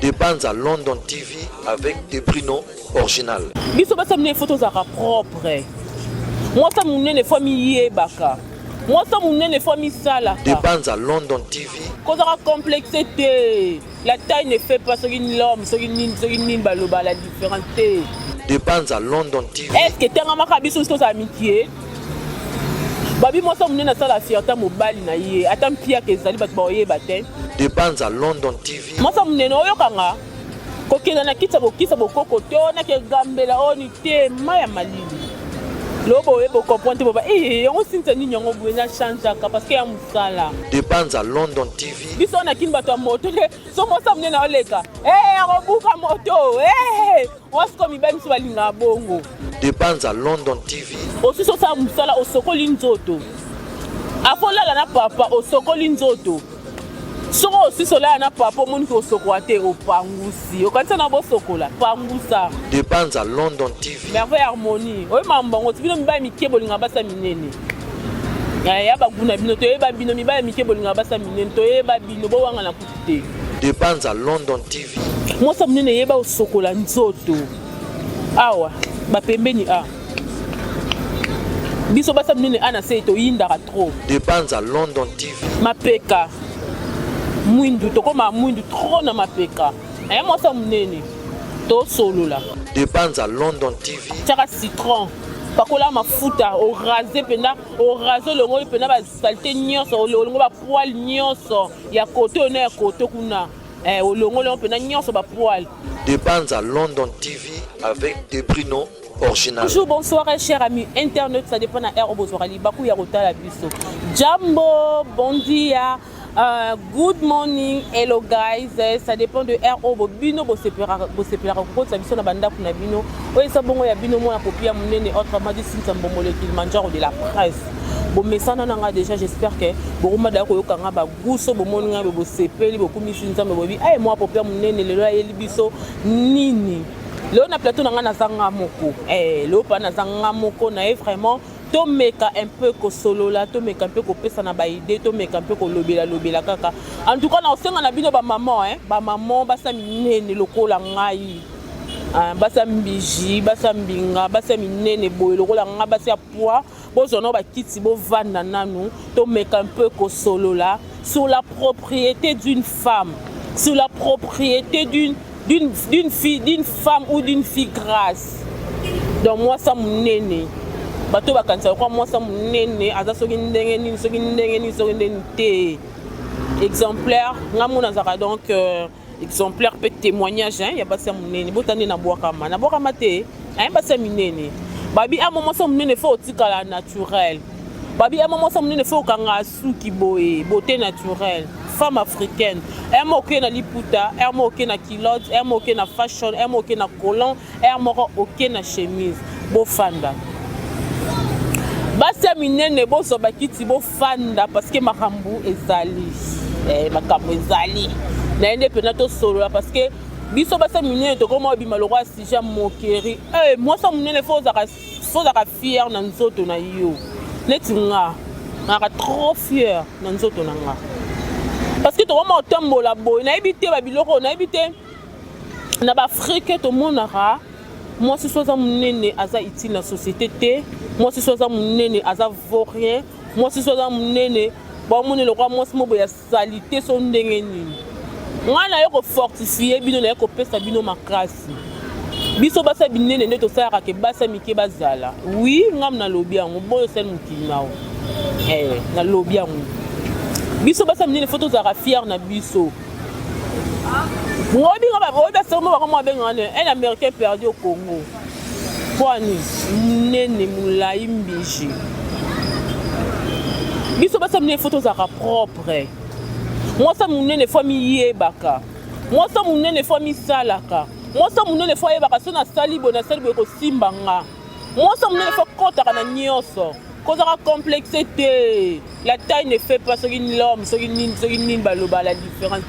Des bandes à London TV avec des Bruno original. Biso basa mne photos à propre. Moi ça mne ne famille baka. Moi ça mne ne famille sala. Des bandes à London TV. Cause à complexité. La taille ne fait pas ce qu'il l'homme, ce qu'il baloba la différence. Des bandes à London TV. Est-ce que tu as un biso sto amitié? Babi moi ça mne na sala fierté mobile na yé. Attends pia que zali bat boye batin. Des bandes à London TV. Moi ça mne no yokanga. Kokena na kitsa bokoko to na ke gambela oni te maya malili. Lobo ebo comprendre boba on sinta ni nyongo buena change ka parce que ya musala. Des bandes à London TV. Biso na kin bato moto le so mo sa mne na oleka. Robuka moto. Wasko mi ba miso balinga bongo. Des bandes à London TV. Aussi so sa musala osokoli nzoto. Afola la na papa osokoli nzoto. Soko aussi sola na papa moni ko sokwate o pangusi. O kanisa na bo sokola pangusa. Des bandes à London TV. Merveille harmonie. O mambango tibino mi ba mi kebolinga basa minene. Ya ba guna bino to ba bino mi ba mi kebolinga basa minene to ba bino bo wanga na kutite. Des bandes à London TV. Moi ça minene yeba o sokola nzoto. Awa ba pembeni a. Biso basa minene ana se to yindaka trop. Des bandes à London TV. Mapeka. Mwindu tokoma mwindu trop na mapeka. Moi ça munene to solo là. Des bandes à London TV. Tchaka citron. Pakola mafuta o raser pena o raser le ngoli pena ba salté nyonso le ngo ba poil nyonso ya côté on est côté kuna o le ngoli pena nyonso ba poil. Des bandes à London TV avec des Bruno original. Bonjour, bonsoir chers amis internet, ça dépend à air bozorali baku ya rota la biso. Jambo, bon dia. Good morning, hello guys. Ça dépend de RO bino bo separa ko sa biso na banda kuna bino. Oye sa bongo ya bino mo ya kopia munene autrement dit sinta mbomole Kilimanjaro de la presse. Bon mesana nanga déjà j'espère que boruma da ko yokanga ba guso bo moninga bo sepeli bo kumisi nzambe bo bi ay mo kopia munene lelo ya libiso nini. Leo na plateau nanga na zanga moko. Leo pa na zanga moko na vraiment to meka un peu ko solo la to meka un peu ko pesa na ba idée to meka un peu ko lobela kaka. En tout cas na osenga na bino ba maman ba maman ba sa minene lokola ngai. Ba sa mbiji ba sa mbinga ba sa minene boye lokola nga ba sa poids bo zono ba kiti bo vanda nanu to meka un peu ko solo la sur la propriété d'une femme, sur la propriété d'une fille, d'une femme ou d'une fille grasse. Donc moi ça munene bato bakanisa kwa moi ça munene aza soki ndenge nini soki ndenge nini soki ndenge te exemplaire ngamona zaka donc exemplaire peut témoignage ya basa munene botande na bwakama te basa minene babi a moment ça munene faut tikala naturel babi a moment ça munene faut kanga suki boye beauté naturelle femme africaine un mot na liputa un mot na culotte un mot na fashion un mot na collant un mot na chemise bo fanda basa minene bo so bakiti bo fanda parce que makambu ezali makambu ezali na ende pena to solo parce que biso basa minene to comme obima le roi sija mokeri moi ça minene faut za fier na nzoto na yo neti nga trop fier na nzoto na nga parce que to vraiment otambola boy na ebité ba biloko na ebité na ba afrique to monara moi si soza munene aza utile na société te moi si soza munene aza vaurien moi si soza munene ba munene kwa moi si mobo ya salité so ndenge nini ngana yoko fortifier bino na yoko pesa bino makasi biso basa binene nde to sara ke basa mike bazala oui ngam na lobi yango boyo sel mukinao na lobi yango biso basa minene photo za fier na biso ngobi ngaba oba somo ba komo benga un américain perdu au Congo kwani nene mulai mbiji biso basa minene photo za propre moi ça munene famille baka moi ça munene famille salaka moi ça munene famille baka sona sali bona sali ko simbanga moi ça munene fa kota kana nyoso cause la complexité la taille ne fait pas ce qu'il l'homme ce qu'il baloba la différence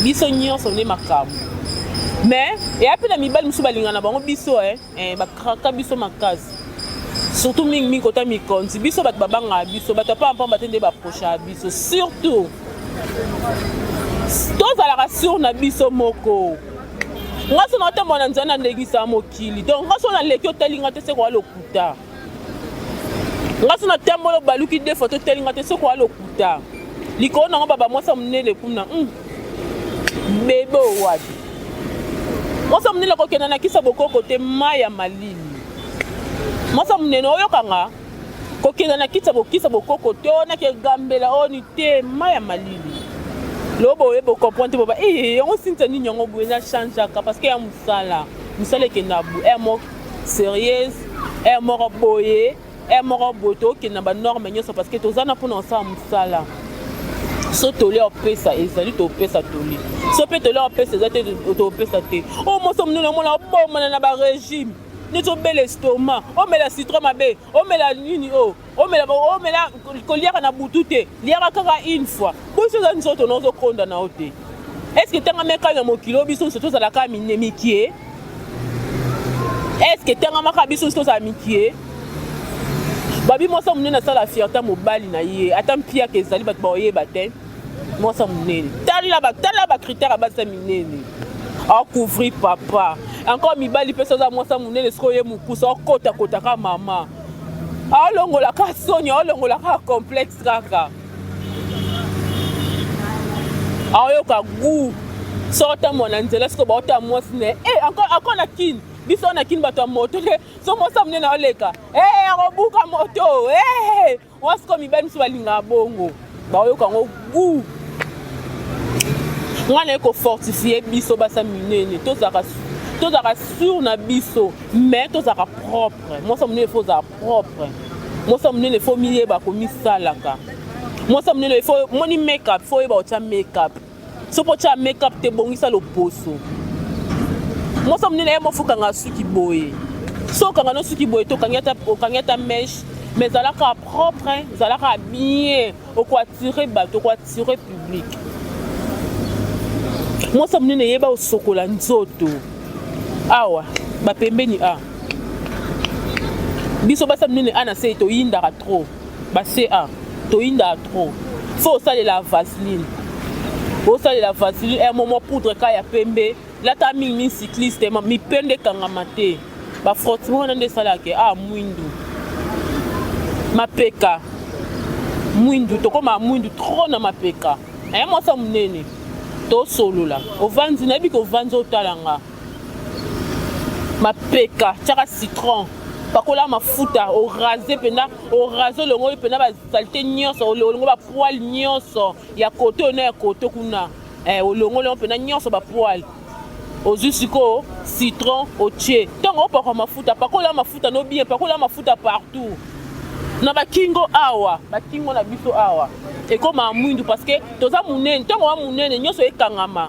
biso nyonso ne makam mais et après la mibali musu balinga na bango biso ba kraka biso makasi surtout mingi kota mikonzi biso bat babanga biso bat pa batende ba proche biso surtout tozalaka sur na biso moko nga so na otambola nzela na ndengisa mokili donc nga so na leki otalinga te seko alokuta nga so na tambola baluki de foto otalinga te seko alokuta likolo nango baba mwasa monene kuna bebe owadi mwasa monene kokenda na kisa bokoko te mai ya malili mwasa monene oyokanga kokenda na kisa bokoko te onaki egambela oni te mai ya malili lobo oyeba okomprendre boba yango sinta nini yango boye na changeaka parce que ya mosala ekenda bu moko sérieuse moko boye moko boye tokenda banorme nyonso parce que toza na mpona osala mosala so tolia opesa ezali topesa toli so mpe tolia opesa eza te topesa te o moso monene omona obomana na barégime neti obela estomac omela citron mabe omela nini omela koliaka na butu te liaka kaka une fois biso eza nzoto na ozokonda na yo te estce tanga meka na mokili biso nyonso tozalaka mikie estce tangamaka biso nyonso tozala mikie babi mwasa monene asala fierté mobali na ye ata mpiaka ezali bato baoyeba te mwasa monene tala bacritère abasa minene akouvrir papa encore mibali mpe soza mwasa monene sikoyo ye mokusa okotakotaka mama aolongolaka soni aolongolaka complexe kaka aoyoka gu so otambola na nzela sikoyo baota mwasi ne encore na kini biso na kini bato ya moto te so mwasa monene aoleka akobuka moto wasiko mibali miso balingaka bongo baoyoka yango gu ngana ekofortifie biso basa minene tozalaka sur na biso mais tozalaka propre mwasa monene efo ozala propre mwasa monene efo miyeba komisalaka mwasa monene efo moni makeup fo oyeba otya makeup so po otya makeup te bongisa loposo mwasa monene ye mofukanga suki boye so okanga no suki boye okangi ata meshe mais ezalaka propre ezalaka bien okoatire bato okoatire public mwasa monene yeba osokola nzoto awa bapembeni biso basa monene na se toyindaka trop base toyindaka trop fo osalela vaseline momo poudre ka ya pembe lata mingi cycliste mipende ekangama te bafrottement wana nde esalaka mwindu mapeka mwindu tokoma mwindu trop na mapeka mwasa monene tosolola ovandi nayebi ke ovandi otalanga mapeka tiaka citron pakola mafuta orase mpena orase olongo mpena basalite nyonso olongo bapoile nyonso ya kote oyo na ya kote kuna olongo olongo mpena nyonso bapoile ozwi sikoyo citron otie ntango opakwa mafuta pakola mafuta no bien pakola mafuta partout na bakingo awa bakingo na biso awa ekoma mwindu parce que toza munene ntango wa munene nyonso ekangama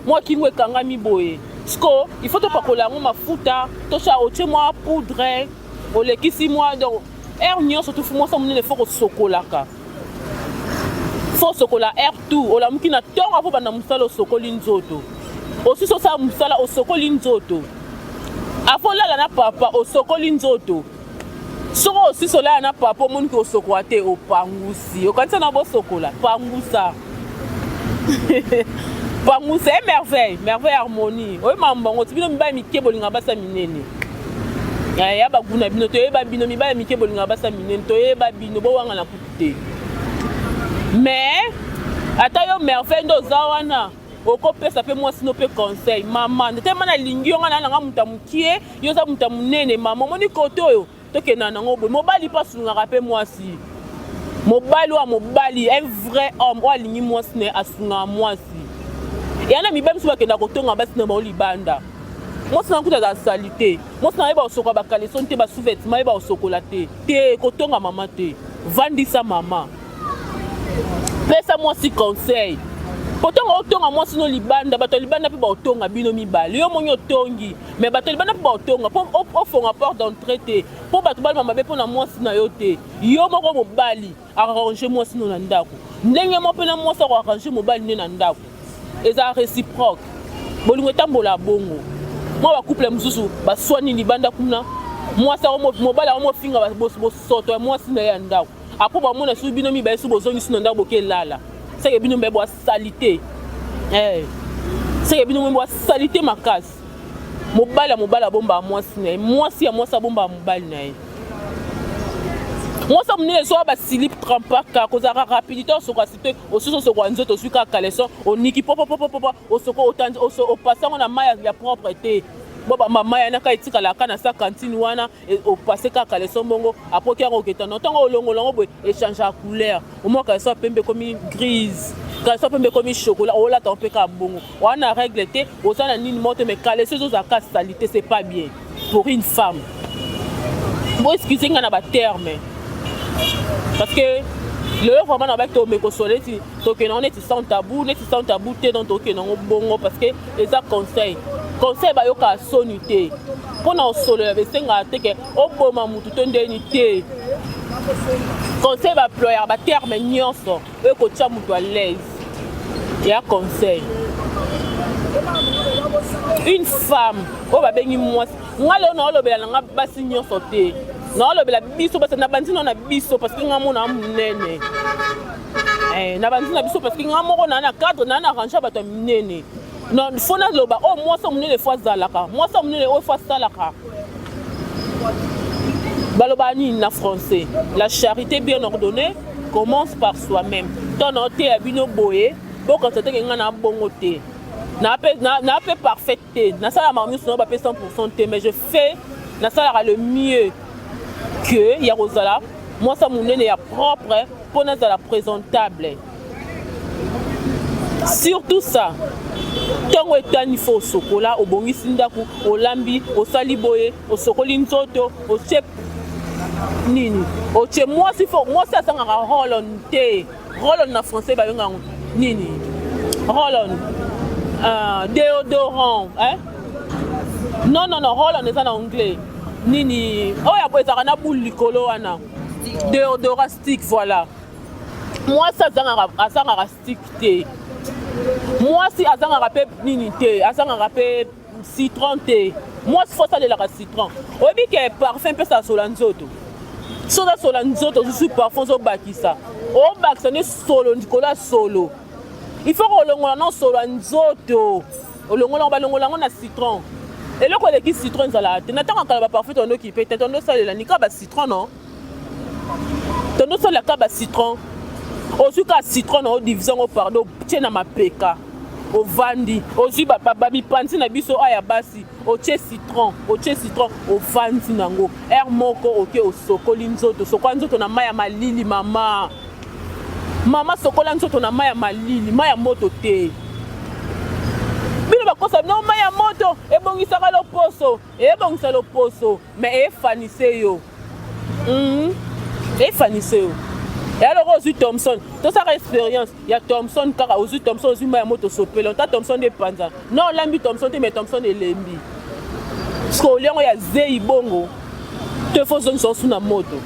mwa kingo ekangami boye siko il faut topakola yango mafuta tosha otie mwa poudre olekisi mwa donc air nyonso tufu mwasa munene fo kosokolaka fo sokola air tout olamuki na ntongo apo banda mosala osokoli nzoto osi osala mosala osokoli nzoto afo lala na papa osokoli nzoto soko osisi olala na papa omoniki osokola te opangusi okanisa na bosokola pangusa pangusa merveille harmonie oyeba mbongo ti bino mibali mike bolinga basa minene ya baguna bino toyeba bino mibali mike bolinga basa minene toyeba bino bowanga na kutu te mais ata yo merveille nde oza wana okopesa mpe mwasi no mpe conseil mama ndetema nalingi yo nga nalanga muta mokie yo oza muta monene mama omoni kote oyo tokenda nango boye mobali mpe asulungaka mpe mwasi mobali oyo mobali un vrai homme oyo alingi mwasi ne asungaka mwasi yana mibali mosusu bakenda kotonga basi na bao libanda mwasi na kuta azala sali te mwasi na yeba osokola bakaleson te basous-vêtement yeba osokola te kotonga mama te vandisa mama pesa mwasi conseil potonga otonga mwasi no libanda bato libanda mpe baotonga bino mibale yo moni otongi mais bato libanda mpe baotonga mpo ofonga porte d'entrée te mpo bato balima mabe mpo na mwasi na yo te yo moko mobali arrange mwasi no na ndako ndenge mo mpe na mwasi akoarrange mobali nde na ndako eza réciproque bolingo etambola bongo mwa bacouple mosusu baswani libanda kuna mwasi mobali akomofinga bosoto ya mwasi na ye ya ndako apo bamona su bino mibale su bozongisi na ndako bokelala seke bino mbe bwasali te c'est bino mo salité makasi mobala bomba mwasi na mwasi ya mwasi bomba mobali na moi ça me so ba slip trampaka kozaka rapidité soko cité osuso soko nzoto suka kaleson oniki popo osoko otanzi o passer na maya ya propreté boba mama ya naka etika la kana sa cantine wana o passer ka kaleson bongo après ki ngoketa no tango olongolongo boy échange à couleur au moins ka so pembe comme grise ka so pembe comme chocolat o la tombe ka bongo wana règle té osana nini moto mais kaleson zo za ka salité c'est pas bien pour une femme bon excusez ngana ba terme. Parce que le vraiment avec ton mécosolé tu que non est sans tabou t'es dans ton que non bongo parce que les conseil ba yo ka sonité pour non solo avec senga te que o boma mutu tondeni conseil ba ployer ba terme nyonso e ko tia mutu à l'aise ya conseil une femme o ba bengi moi ngalo no lo bela nga basi nyonso te. Non, le biso parce que na bandi na biso parce que ngamo na munene na bandi na biso parce que ngamo na cadre na arranger bato munene non fona loba oh moi ça munene fois zalaka moi ça munene oh fois salaka baloba ni na français la charité bien ordonnée commence par soi-même ton oté abino boye boko tete nga na bongo te na pe parfaite na sala marmi so ba pe 100% te mais je fais na sala le mieux que Yarosala, moi ça mon est propre pour nous la présentable. Surtout ça, tant que il faut au chocolat, au bongi sindaku, au lambi, au saliboye, au sokolin soto, au chep nini, au chep moi s'il faut moi ça ça un Rollon en français ba yonga nini, Rollon, déodorant, hein? Non Rollon est en anglais. Nini oh ya poeza na boule likolo wana déodorant stick voilà moi ça azanga stick te moi si azanga rappel nini te azanga rappel citron te moi faut ça de la citron obi que parfum peut ça solanzoto je suis parfum zo bakisa o bakisa solo ndikola solo il faut que longola non solanzoto olongola balongola na citron. Et le collègue citron ça tu n'attends quand va parfait ton qui peut ton ça la nika ba citron non ton ça la ka citron au suka citron au division au pardon tiens ma peka au vandi au suba babi panti na biso aya basi au citron au vandi nango air moko OK au sokolinzo to sokwanzo to na maya malili mama sokolanzo to na maya malili maya moto te. Non maya moto e bongisaka lo poso mais e fanise yo et alors aussi Thompson toute sa expérience il y a Thompson kaka aussi Thompson aussi maya moto sopelo ta Thompson de panza non lambi Thompson te mais Thompson de lembi sko lengo ya zei bongo te faut zone so na moto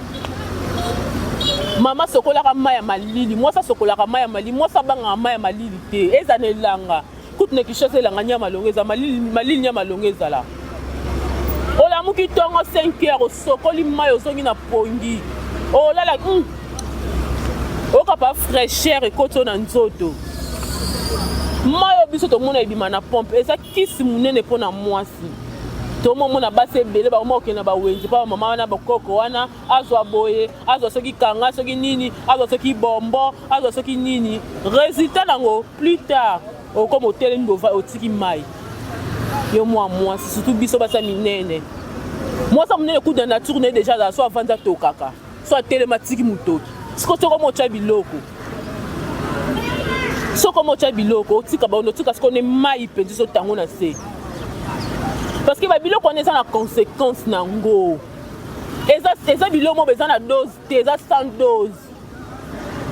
mama sokola ka maya malili moi ça sokola ka maya malili moi ça banga maya malili te ezanelanga Kout ne kichase la nganya malongeza malili nya malongeza la. Ola muki tongo 5 heures au sokoli mayo zongi na pongi. Oh là là. O kapa fraîcheur et koto na nzoto. Mayo biso to mona ebima na pompe. Eza kisi munene pona mwasi. To mona base bele ba mo kena ba wenzi pa mama wana bokoko wana azwa boye, azwa soki kanga, soki nini, azwa soki bombo, azwa soki nini. Résultat nango plus tard. Comme au tel ndova au tiki mai yo moi surtout biso basa minene moi ça menene coup de nature né déjà là soit vanda to kaka soit télématique mutoki siko soko mo cha biloko tika ba no tika siko ne mai penzi so tango na se parce que ba biloko on est en conséquence nango eza biloko mo besoin na dose te eza sans dose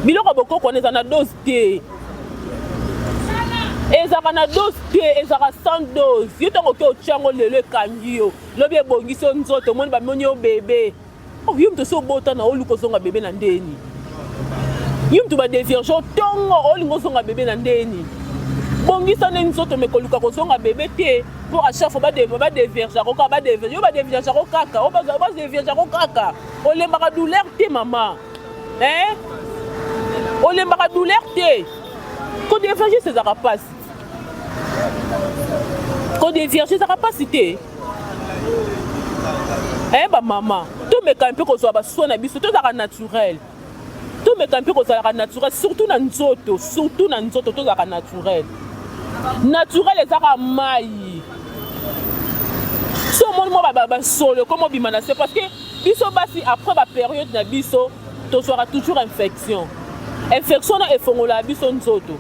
biloko boko on est en dose te ezaka na dose te ezaka sans dose yo tango ke ochango lelo ekangi yo lobi ebongisi nzoto moni bamoni yo bebe yo mtu so bota na oluka ozonga bebe na ndeni yo mtu badevierge otongo olinga ozonga bebe na ndeni bongisa ne nzoto mekoluka kozonga bebe te pour à chaque fois badevierge akoka badevierge yo badevierge akokaka obadevierge akokaka olembaka douleur te mama olembaka douleur te kodevierge sezaka pasi Quand des vierges, ça n'a pas cité. Eh bah maman, tout me campe qu'on soit soin tout ça naturel. Tout me campe qu'on soit naturel, surtout dans nzoto, tout ça naturel. Naturel et ça maï. So mon moi ba solo comment bimana c'est parce que biso basi après la période na biso to sera toujours infection. Infection na efongola biso nzoto.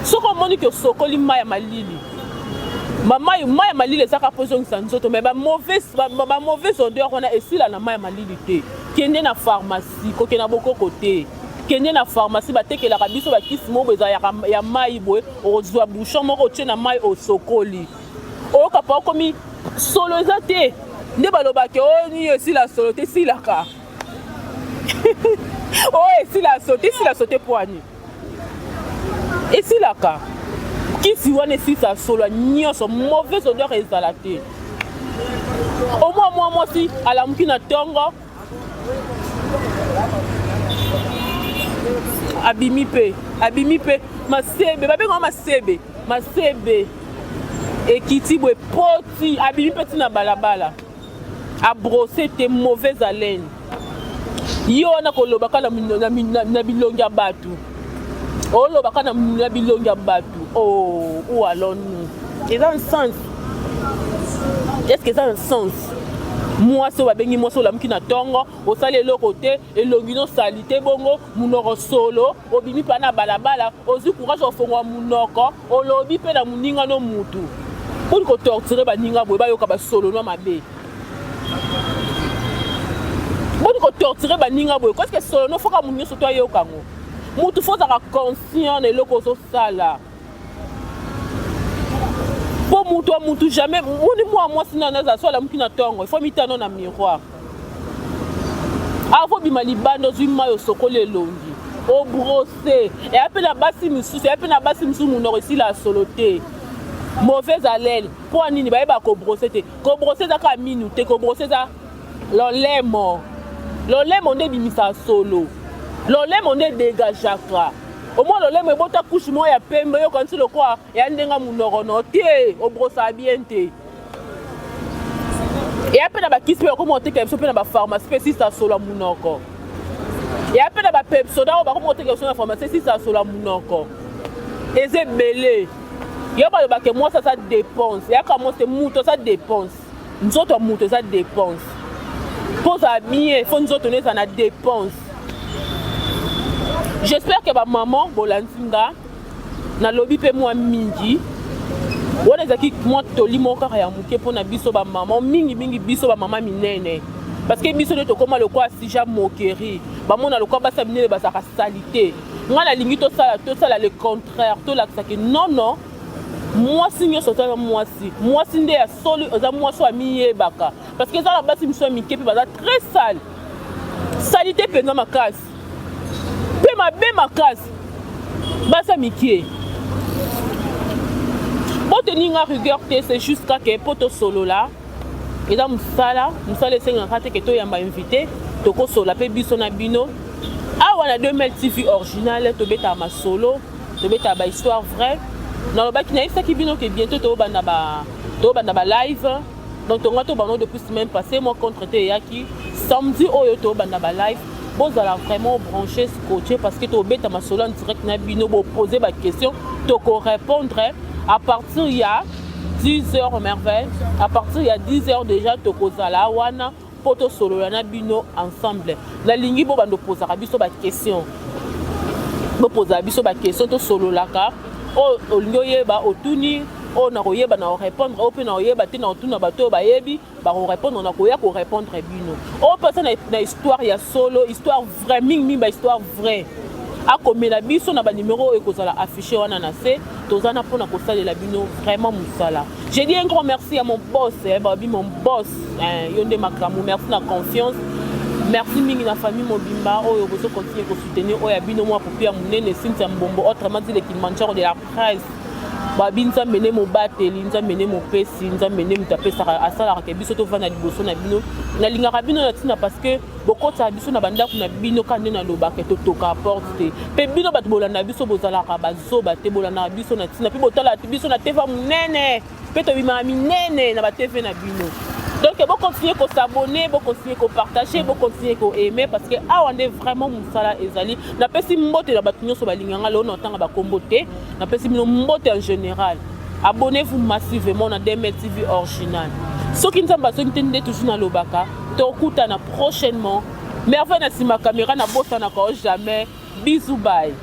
So comme on dit que sokoli maya malili. Mama maya malili ça ka poser nzoto mais ba mauvaise odeur on a ici là na maya malili te. Kende na pharmacie ko kena boko côté. Kende na pharmacie ba tekela ka biso ba kisi mo beza ya mai boy ozwa bouchon moko tie na mai o sokoli. O ka pa komi solo zate nde balobake o ni esi la solo te si la ka. Oh, esi la sauté poignée. Et si la ka qui si wane si sa solo nyonso mauvaise odeur ezalate. Au moins moi si ala mukina tongo abimi pe masebe babenga masebe ekiti bwe poti abimi pe na balabala a brosser tes mauvaises haleines. Yo na kolobaka na bilongi ya batu. Olobaka na bilongi ya batu. Oh, ou alors nous. Et dans un sens. Est-ce que ça a un sens? Moi so babengi moi so la mukina tongo, o sale le côté et longino salite bongo, munoko solo, obimi pa na balabala, ozu courage o fongwa munoko, o lobi pe na muninga no mutu. Pour ko torturer ba ninga boy ba yoka ba solo no mabe. Pour ko torturer ba ninga boy, qu'est-ce que solo no foka munyo so to yoka ngo. Mutu faut être conscient de loko so sala. Pour mutu jamais moi sinon na so la mukina tongo, il faut mitano na miroir. Avo bima libando zuma yo sokole longi. O brosser et après la basi misu munoko ici la soloté. Mauvaise haleine pour nini ba ko brosser te ko brosser za ka minute ko brosser za l'olemo ne bimisa solo l'olemo ne dégagaka au moins l'olemo bota couche mo ya pembe yo quand le quoi ya ndenga munoko no te o brossa bien te et après na ba kispe ko monter ke so pe na ba pharmacie si ça solo munoko et après na ba pepsoda o ba ko monter ke so na pharmacie si ça solo munoko eze belé. Il y a que moi ça dépense. Il y a que moi c'est mouton ça dépense. Nous autres mouton ça dépense. Pour ça bien, faut nous autres ça na dépense. J'espère que ma maman Bolantinga na lobby pe moi mingi. Wona zaki moi toli mon kaka ya muke pour na biso ba maman mingi biso ba maman minene. Parce que biso de to comme le quoi si ja moquerie. Ba mon na le quoi ba sa minene ba sa salité. Moi la ligne to ça le contraire, to la que non. Moi si nous sommes moi si ndé ya solo za moi so ami baka parce que ça la base mission mi kepi baza très sale salité pendant ma casse pe ma casse basa mikie pour tenir la rigueur c'est jusqu'à que poto solo là et dans musala senga kate que to yamba invité to ko solo pe biso na bino awa na 2000 TV original to beta ma solo to beta ba histoire vraie. Dans le bac, il y a qui bientôt to banda ba live. Donc on va to bando depuis semaine passée moi contre Teyaki samedi to banda ba live. Bon ça vraiment branché scotché parce que to beta ma solo en direct na bino bo poser ba question to ko répondre à partir il y a 10h merveille. À partir il y a 10h déjà to ko zala wana poto solo na bino ensemble. La ligne bo bando poser biso ba question. Bo poser biso ba question to solo la ka. O lingoyeba otuni o na koyeba na répondre o pe na oyeba te na otuna bato ba yebi ba répondre na koya ko répondre bino o pesa na histoire ya solo histoire vraie mingi ba histoire vraie a komela biso na ba numéro e ko sala affiché wana na se tozana pona ko salela bino vraiment musala. J'ai dit un grand merci à mon boss mon boss yonde makamu merci na confiance. Merci mingi na famille Mobimba oyo bozo continuer ko soutenir oya bino moi pour pia munene Cynthia Mbombo autrement dit le Kilimanjaro de la presse babi nzambe ne mobateli nzambe ne mopesi nzambe ne mutu apesaka asalaka biso tovanda liboso na bino nalingaka bino na ntina parce que bokotaka biso na bandako na bino ka nde nalobaka totoka porte te mpe bino bato bolanda biso bozalaka bazoba te bolandaka biso na ntina mpe botala biso na tv monene mpe tobimaka minene na batv na bino. Donc, vous continuez à s'abonner, vous continuez à partager, vous continuez à aimer parce que on est vraiment Moussala Ezali. N'a pas si mbote la bâtonnière sur la ligne, on entend la comboté, n'a pas si mbote en général. Abonnez-vous massivement à DML TV original. Ceux qui ne sont pas toujours dans le baka, prochainement. Mais avant de ma caméra, n'a pas jamais. Bisous, bye.